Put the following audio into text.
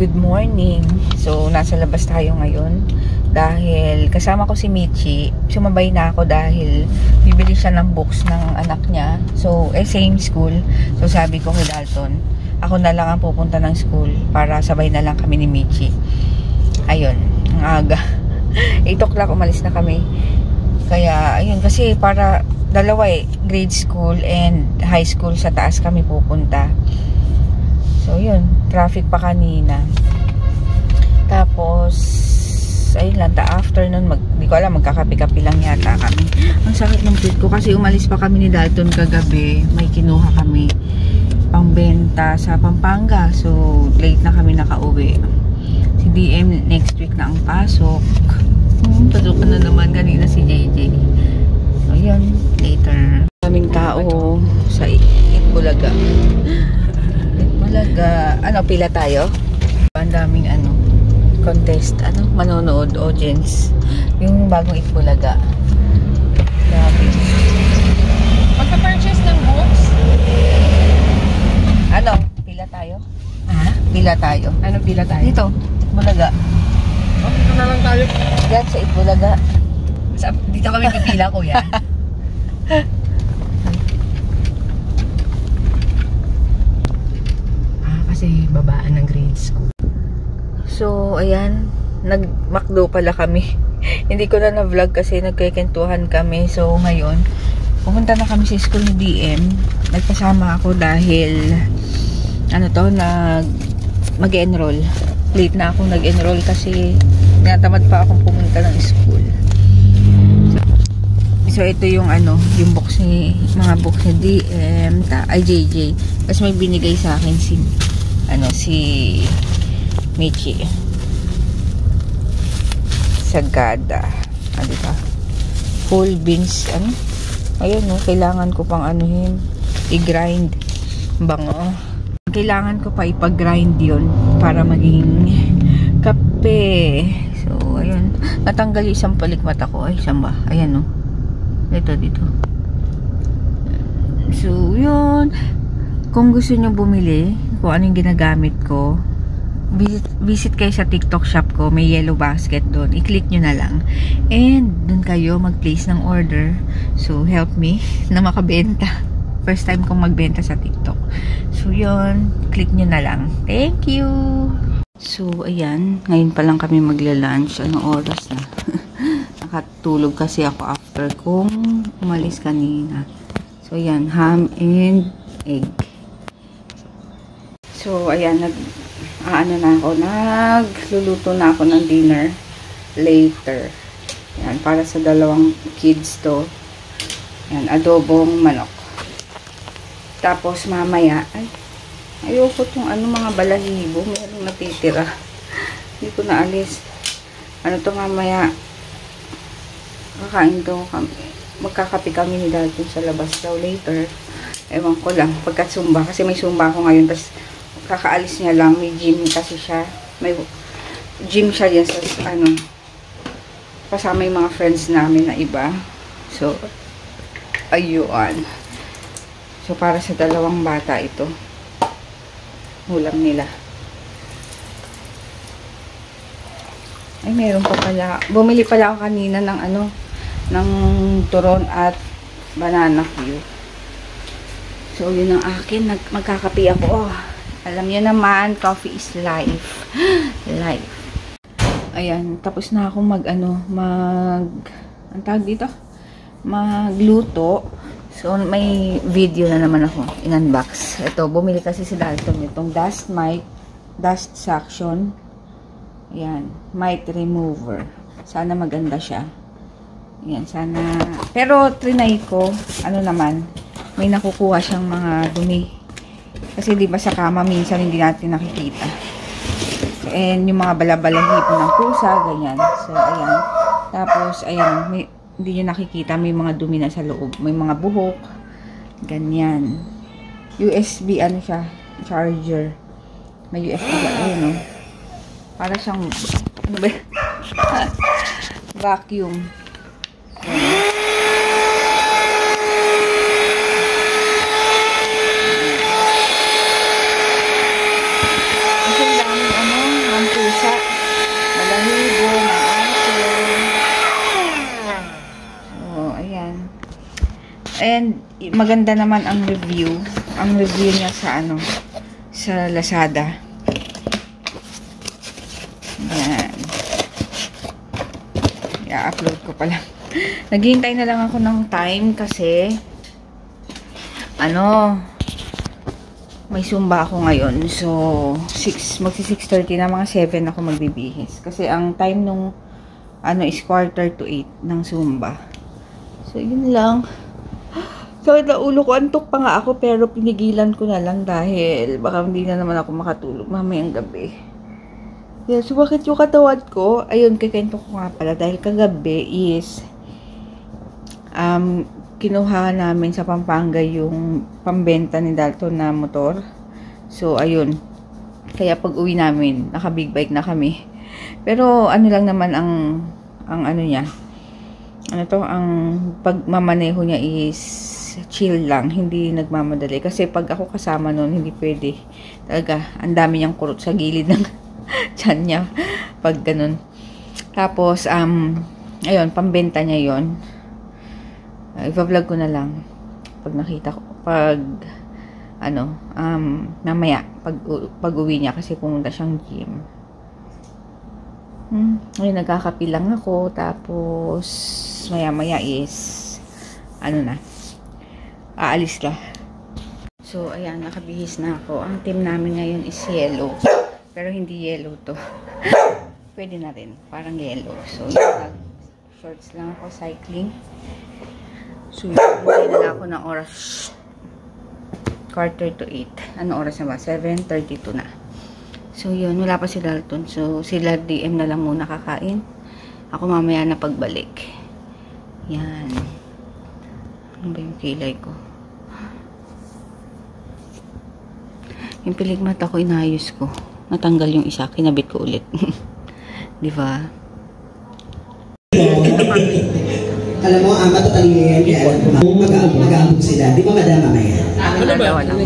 Good morning. So, nasa labas tayo ngayon dahil kasama ko si Michi. Sumabay na ako dahil bibili siya ng books ng anak niya. So, same school. So, sabi ko kay Dalton, ako na lang ang pupunta ng school para sabay na lang kami ni Michi. Ayun, ang aga. 8 o'clock umalis na kami. Kaya, ayun, kasi para dalawa grade school and high school sa taas kami pupunta. So, yun. Traffic pa kanina. Tapos, ayun lang. After nun, di ko alam, magkakapi-kapi lang yata kami. Ang sakit ng pit ko kasi umalis pa kami ni Dalton kagabi. May kinuha kami pangbenta sa Pampanga. So, late na kami nakauwi. Si DM, next week na ang pasok. Pasok na naman kanina si JJ. So, yun. Later. Daming tao sa Itbulaga. Ano, pila tayo? Ang daming contest, manonood, audience. Yung bagong Itbulaga. Grabe. Magpa-purchase ng books? Ano, pila tayo? Ha? Pila tayo. Ano pila tayo? Dito, Itbulaga. Oh, dito na lang tayo. Yan, sa Itbulaga. Dito kami pipila, kuya. Kasi babaan ng grade school. So, ayan. Nag-McDo pala kami. Hindi ko na na-vlog kasi nagkikentuhan kami. So, ngayon, pumunta na kami sa school ni DM. Nagpasama ako dahil mag-enroll. Late na ako nag-enroll kasi natamad pa akong pumunta ng school. So, ito yung yung box mga box ni DM, JJ. Kasi may binigay sa akin si Michi. Sagada. Diba? Full beans, ayun, kailangan ko pang i-grind. Bango. Kailangan ko pa ipag-grind yun para maging kape. So, ayun. Natanggal yung isang palikmata ko. Ay, saan ba? Ayan, Ito, dito. So, yun. Kung gusto nyo bumili, kung ano yung ginagamit ko, visit kayo sa TikTok shop ko. May yellow basket doon. I-click nyo na lang. And, doon kayo mag-place ng order. So, help me na makabenta. First time kong magbenta sa TikTok. So, yun. Click nyo na lang. Thank you! So, ayan. Ngayon pa lang kami magla-lunch. Anong oras na? Nakatulog kasi ako after kong umalis kanina. So, ayan. Ham and egg. So, ayan. Nagluluto na ako ng dinner later. Ayan. Para sa dalawang kids to. Ayan. Adobong manok. Tapos, mamaya, ayoko itong mga balahibo. Mayroong natitira. Hindi ko na alis. Mamaya, kakain to kami. Magkakapi kami ni Dalton sa labas daw later. Ewan ko lang. Pagkat Zumba. Kasi may Zumba ako ngayon. Tapos, kakaalis niya lang. May gym kasi siya. May gym siya yan sa, kasama yung mga friends namin na iba. So, ayun. So, para sa dalawang bata ito. Ulam nila. Ay, meron pa pala. Bumili pala ako kanina ng ng turon at banana Q. So, yun ang akin. Magkakape ako. Oh, alam niyo naman, coffee is life. Life. Ayan, tapos na akong ang tawag dito? Magluto. So, may video na naman ako in-unbox. Ito, bumili kasi si Dalton itong dust mite, dust suction. Ayan, mite remover. Sana maganda siya. Ayan, sana. Pero, trinay ko, naman, may nakukuha siyang mga dumi. Kasi, di ba sa kama, minsan hindi natin nakikita. And, yung mga balabalahipo ng pusa, ganyan. So, ayan. Tapos, ayan, hindi nyo nakikita, may mga dumi na sa loob. May mga buhok. Ganyan. USB, siya, charger. May USB, ayun, para siyang, vacuum. Kasi ang daming And maganda naman ang review. Ang review niya sa sa Lazada. Yan. I-upload ko pala. Naghihintay na lang ako ng time kasi may Zumba ako ngayon. So, magsi 6:30 na, mga 7 ako magbibihis. Kasi ang time nung is 7:45 ng Zumba. So, yun lang. Sakit na ulo ko. Antok pa nga ako pero pinigilan ko na lang dahil baka hindi na naman ako makatulog mamayang gabi. Yeah, so bakit yung katawan ko? Ayun, kikento ko nga pala dahil kagabi is kinuha namin sa Pampanga yung pambenta ni Dalton na motor. So, ayun. Kaya pag uwi namin, naka-big bike na kami. Pero, lang naman ang niya. Ang pagmamaneho niya is chill lang. Hindi nagmamadali. Kasi pag ako kasama nun, hindi pwede. Talaga, ang dami niyang kurot sa gilid ng tiyan niya. Pag ganun. Tapos, ayun, pambenta niya yon. I-vlog ko na lang pag nakita ko, mamaya pag uwi niya kasi pumunta siyang gym. Ngayon nagkakapi lang ako, tapos maya is aalis na. So ayan, nakabihis na ako. Ang team namin ngayon is yellow, pero hindi yellow to. Pwede na rin, parang yellow. So shorts lang ako, cycling. So, hintay na lang ako ng oras 7:45. Anong oras na ba? 7:32 na. So, yun. Wala pa si Dalton. So, sila DM na lang muna kakain. Ako mamaya na pagbalik. Yan. Ano ba yung kilay ko? Yung piligmat ako, inayos ko. Natanggal yung isa. Kinabit ko ulit. Diba? Alam mo, matatalino yan. Mag-aabog sila. Di ba madama yan? Dalawa lang.